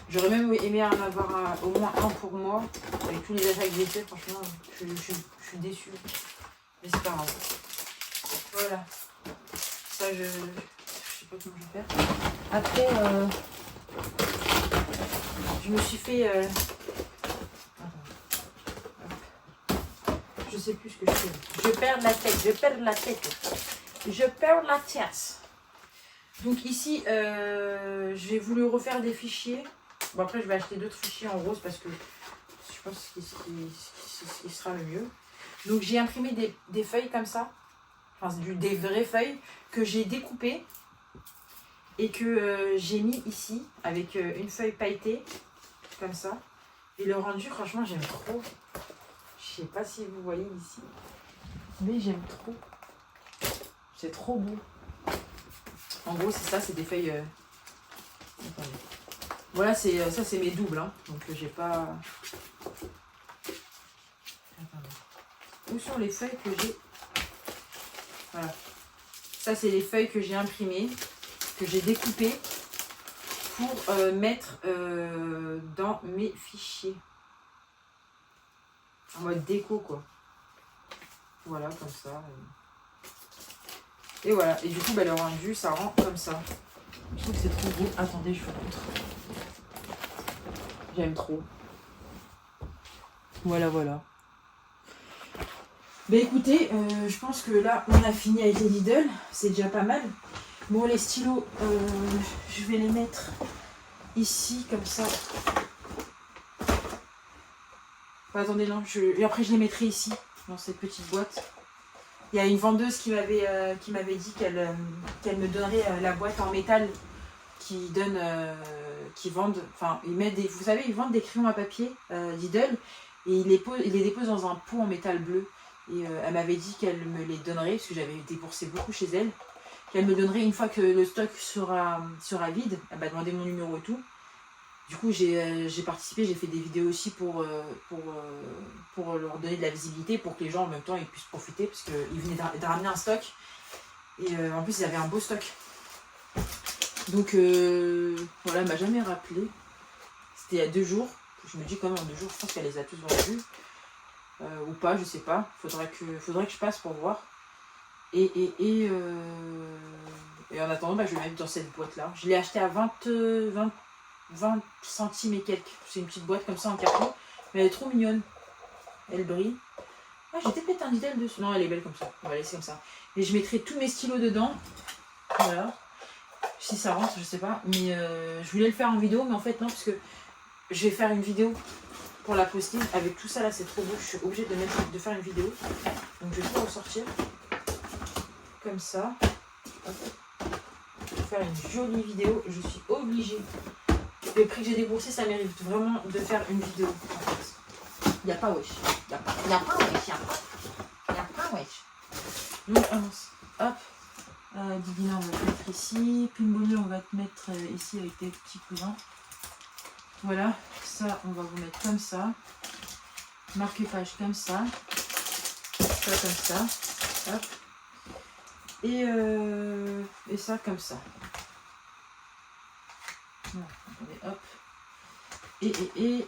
J'aurais même aimé en avoir au moins un pour moi. Avec tous les achats que j'ai fait, franchement, je suis déçue. Mais c'est pas grave. Voilà. Ça, je sais pas comment je vais faire. Après, je me suis fait... Je sais plus ce que je fais. Je perds la tête. Donc ici, j'ai voulu refaire des fichiers. Bon, après, je vais acheter d'autres fichiers en rose parce que je pense que c'est ce qui sera le mieux. Donc j'ai imprimé des feuilles comme ça. Enfin, des vraies feuilles que j'ai découpées et que j'ai mis ici avec une feuille pailletée comme ça. Et le rendu, franchement, j'aime trop. Je sais pas si vous voyez ici, mais j'aime trop. C'est trop beau. En gros, c'est ça, c'est des feuilles. Attendez. Voilà, ça, c'est mes doubles. Hein. Donc, j'ai pas. Attendez. Où sont les feuilles que j'ai? Voilà. Ça, c'est les feuilles que j'ai imprimées, que j'ai découpées pour mettre dans mes fichiers. en mode déco quoi. Voilà, comme ça. Et voilà, et du coup le rendu ça rend comme ça. Je trouve que c'est trop beau. Attendez, je vous montre. J'aime trop. Voilà, voilà. Bah écoutez, je pense que là on a fini avec les Lidl, c'est déjà pas mal. Bon, les stylos, je vais les mettre ici comme ça. Enfin, attendez, non, et après je les mettrai ici, dans cette petite boîte. Il y a une vendeuse qui m'avait dit qu'elle me donnerait la boîte en métal qui vendent, enfin ils mettent des, vous savez, ils vendent des crayons à papier Lidl et ils les déposent dans un pot en métal bleu. Et elle m'avait dit qu'elle me les donnerait, parce que j'avais déboursé beaucoup chez elle, qu'elle me donnerait une fois que le stock sera vide. Elle m'a demandé mon numéro et tout. Du coup j'ai participé, j'ai fait des vidéos aussi pour leur donner de la visibilité, pour que les gens en même temps ils puissent profiter, parce qu'ils venaient de ramener un stock. Et en plus ils avaient un beau stock. Donc voilà, elle m'a jamais rappelé. C'était il y a 2 jours. Je me dis quand même en 2 jours, je pense qu'elle les a tous vendus. Ou pas, je sais pas. Faudrait que je passe pour voir. Et en attendant, je vais mettre dans cette boîte là. Je l'ai acheté à 20 centimes et quelques. C'est une petite boîte comme ça en carton. Mais elle est trop mignonne. Elle brille. Ah, j'ai peut-être un Lidl dessus. Non, elle est belle comme ça. On va laisser comme ça. Et je mettrai tous mes stylos dedans. Voilà. Si ça rentre, je sais pas. Mais je voulais le faire en vidéo, mais en fait non, parce que je vais faire une vidéo pour la poster. Avec tout ça là, c'est trop beau. Je suis obligée de faire une vidéo. Donc je vais tout ressortir. Comme ça. Je vais faire une jolie vidéo. Je suis obligée. Le prix que j'ai déboursé, ça mérite vraiment de faire une vidéo. En fait. Il n'y a pas wesh. Il n'y a pas wesh. Donc, hop. Divina, on va te mettre ici. Pimboli, on va te mettre ici avec tes petits cousins. Voilà. Ça, on va vous mettre comme ça. Marque-page comme ça. Ça comme ça. Hop. Et ça comme ça. Voilà, attendez, hop.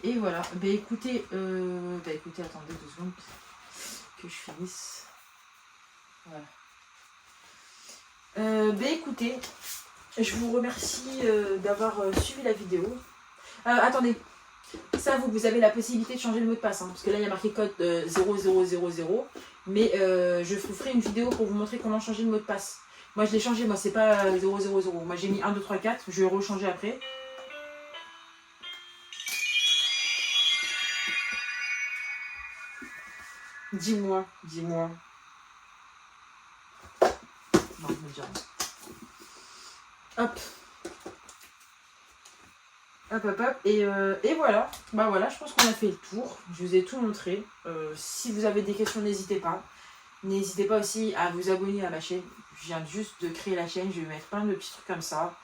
Et voilà. Bah écoutez, attendez 2 secondes que je finisse. Voilà. Écoutez, je vous remercie d'avoir suivi la vidéo. Attendez, ça vous avez la possibilité de changer le mot de passe, hein, parce que là il y a marqué code 0000, mais je vous ferai une vidéo pour vous montrer comment changer le mot de passe. Moi je l'ai changé, moi c'est pas 000, moi j'ai mis 1, 2, 3, 4, je vais rechanger après. Dis-moi. Non, je me dirai. Hop. Et voilà. Bah voilà, je pense qu'on a fait le tour. Je vous ai tout montré. Si vous avez des questions, n'hésitez pas. N'hésitez pas aussi à vous abonner à ma chaîne. Je viens juste de créer la chaîne. Je vais mettre plein de petits trucs comme ça.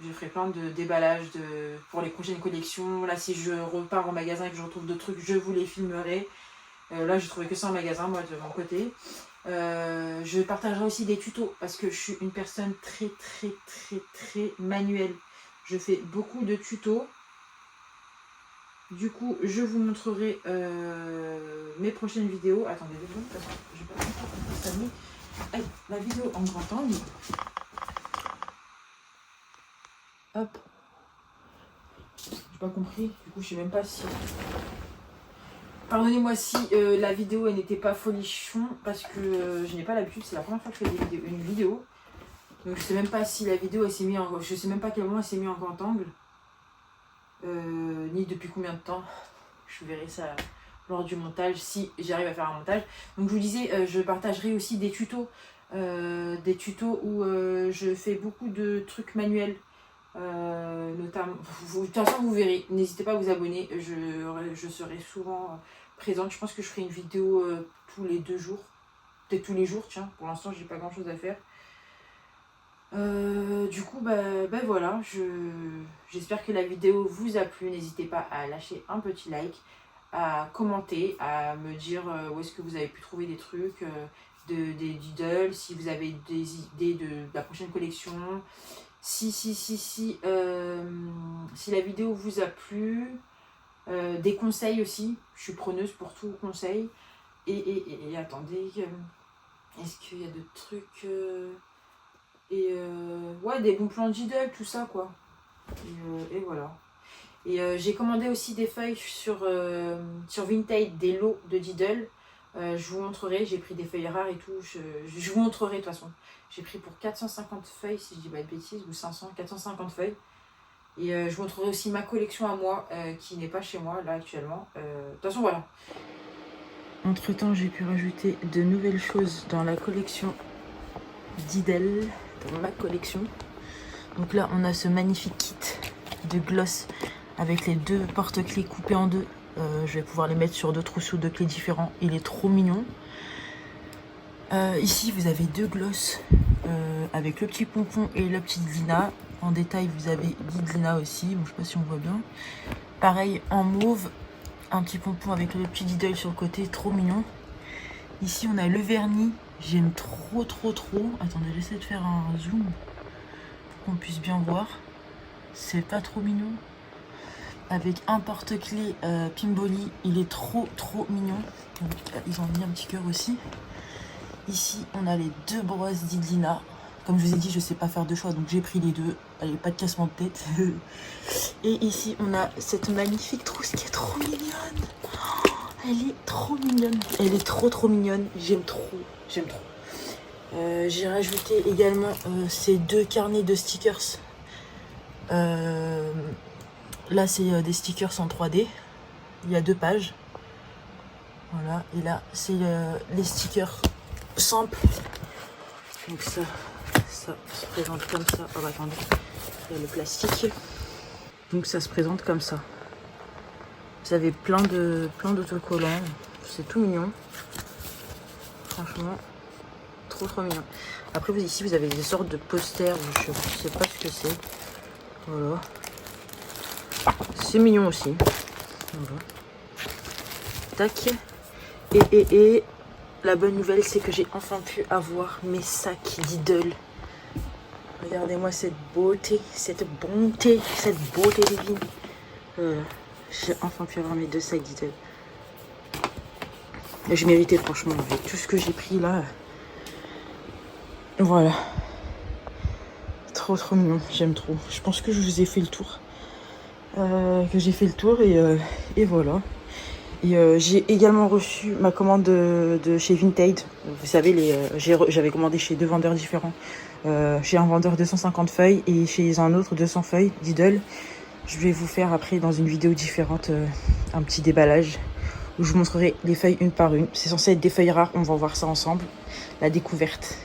Je ferai plein de déballages pour les prochaines collections. Là, si je repars au magasin et que je retrouve d'autres trucs, je vous les filmerai. Là, j'ai trouvé que ça en magasin, moi, de mon côté. Je partagerai aussi des tutos parce que je suis une personne très manuelle. Je fais beaucoup de tutos. Du coup, je vous montrerai mes prochaines vidéos. Attendez 2 secondes, parce que je vais pas ça mis. Aïe, la vidéo en grand angle. Hop. J'ai pas compris. Du coup, je sais même pas si... Pardonnez-moi si la vidéo elle n'était pas folichon parce que je n'ai pas l'habitude, c'est la première fois que je fais une vidéo. Donc je sais même pas si la vidéo elle s'est mise en... Je sais même pas à quel moment elle s'est mise en grand angle. Ni depuis combien de temps. Je verrai ça lors du montage si j'arrive à faire un montage. Donc je vous disais, je partagerai aussi des tutos. Où je fais beaucoup de trucs manuels. Notamment, de toute façon vous verrez, n'hésitez pas à vous abonner, je serai souvent présente. Je pense que je ferai une vidéo tous les 2 jours, peut-être tous les jours, tiens, pour l'instant j'ai pas grand chose à faire. Du coup voilà, j'espère que la vidéo vous a plu. N'hésitez pas à lâcher un petit like, à commenter, à me dire où est-ce que vous avez pu trouver des trucs, des Lidl, si vous avez des idées de la prochaine collection. Si la vidéo vous a plu, Des conseils aussi, je suis preneuse pour tout conseil. Et attendez, est-ce qu'il y a d'autres trucs ouais, des bons plans de Diddle, tout ça quoi. Et voilà. Et j'ai commandé aussi des feuilles sur Vinted, des lots de Diddle. Je vous montrerai, j'ai pris des feuilles rares et tout. Je vous montrerai de toute façon. J'ai pris pour 450 feuilles, si je dis pas de bêtises, ou 500, 450 feuilles. Et je vous montrerai aussi ma collection à moi, qui n'est pas chez moi là actuellement. De toute façon, voilà. Entre temps, j'ai pu rajouter de nouvelles choses dans la collection Diddle, dans ma collection. Donc là, on a ce magnifique kit de gloss avec les 2 porte-clés coupés en 2. Je vais pouvoir les mettre sur 2 trousseaux de clés différents. Il est trop mignon. Ici, vous avez 2 gloss avec le petit pompon et la petite Lina. En détail, vous avez Lina aussi. Bon, je sais pas si on voit bien. Pareil, en mauve, un petit pompon avec le petit Diddle sur le côté. Trop mignon. Ici, on a le vernis. J'aime trop. Attendez, j'essaie de faire un zoom pour qu'on puisse bien voir. C'est pas trop mignon. Avec un porte-clés Pimboli. Il est trop mignon. Donc, ils ont mis un petit cœur aussi. Ici, on a les 2 brosses d'Idlina. Comme je vous ai dit, je sais pas faire de choix, donc j'ai pris les 2. Allez, pas de cassement de tête. Et ici, on a cette magnifique trousse qui est trop mignonne. Oh, elle est trop mignonne. Elle est trop mignonne. J'aime trop. J'ai rajouté également ces 2 carnets de stickers. Là, c'est des stickers en 3D. Il y a 2 pages. Voilà. Et là, c'est les stickers simples. Donc ça se présente comme ça. Oh, attendez. Il y a le plastique. Donc ça se présente comme ça. Vous avez plein d'autocollants. C'est tout mignon. Franchement, trop mignon. Après, ici, vous avez des sortes de posters. Je sais pas ce que c'est. Voilà. C'est mignon aussi. Voilà. Tac. Et la bonne nouvelle, c'est que j'ai enfin pu avoir mes sacs Diddle. Regardez-moi cette beauté divine. J'ai enfin pu avoir mes 2 sacs Diddle. Et je méritais franchement avec tout ce que j'ai pris là. Voilà. Trop mignon, j'aime trop. Je pense que je vous ai fait le tour. Et voilà. Et j'ai également reçu ma commande de chez Vinted. Vous savez, j'avais commandé chez 2 vendeurs différents. Chez un vendeur 250 feuilles et chez un autre 200 feuilles Diddle. Je vais vous faire après dans une vidéo différente un petit déballage où je vous montrerai les feuilles une par une. C'est censé être des feuilles rares, on va voir ça ensemble. La découverte.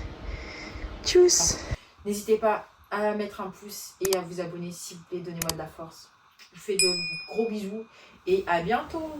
Tchuss! N'hésitez pas à mettre un pouce et à vous abonner s'il vous plaît, donnez-moi de la force. Je vous fais de gros bisous et à bientôt.